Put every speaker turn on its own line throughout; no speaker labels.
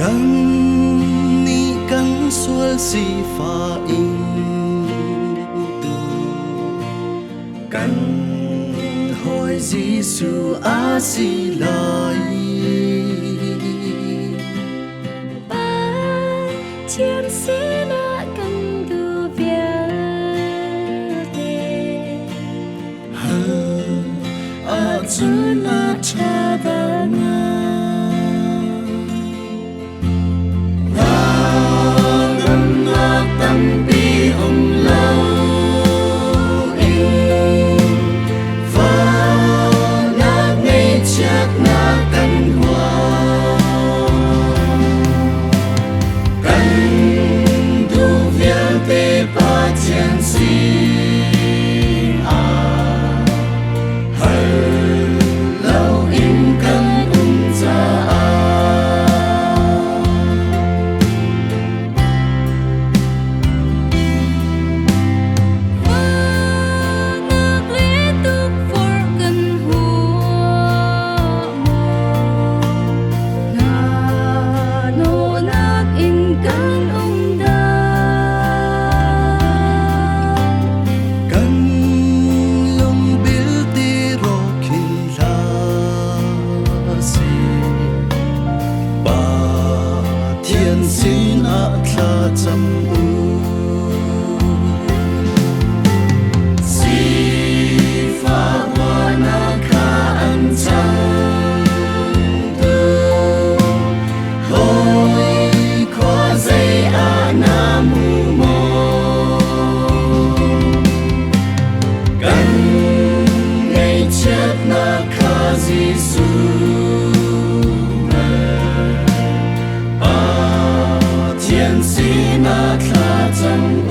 Cần ni cần xuân si pha in tu cần hỏi Giêsu a si lai
ba chiến sĩ đã cần đủ việc để
a chun a cha da nga tâm bi ông lâu và na ngày chắc na căn hoa căn đủ việc để ba chiến sĩ hãy lâu im căn ra xin a tha chăm u si pha hoa na kha an chăm tu hoi khoa dây a na mu mo cần ngày chết na kha Giêsu thiên sĩ na tha chăm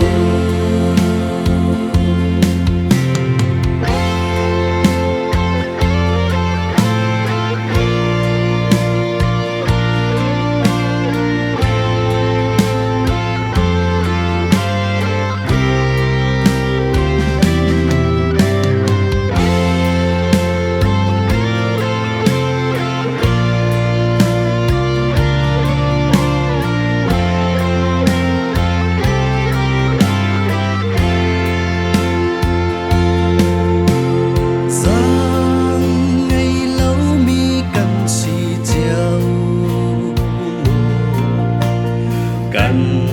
cần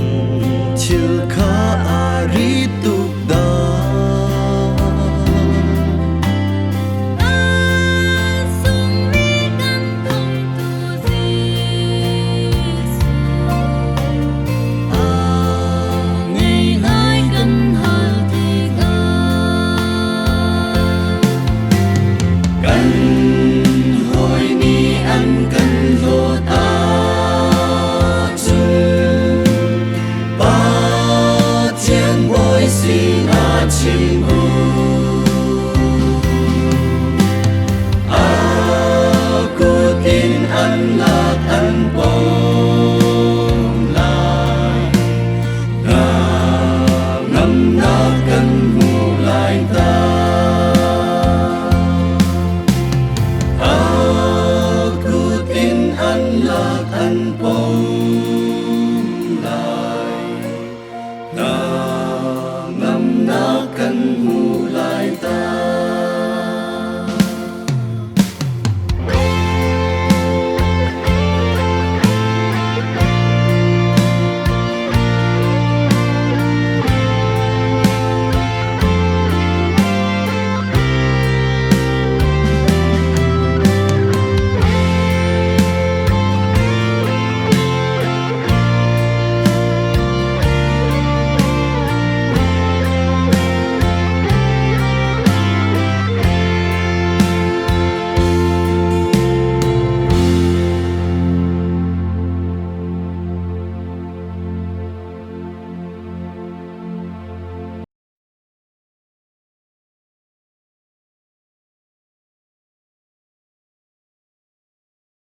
chưa khá ari tục da
sung mi căn thông tu Giêsu
ngày
ai cần hal thì
cần hỏi ni ăn cần lo ta xin a chim u aku tin an lạc an bông lại ngâm nát cần mù lại ta aku tin an lạc an bông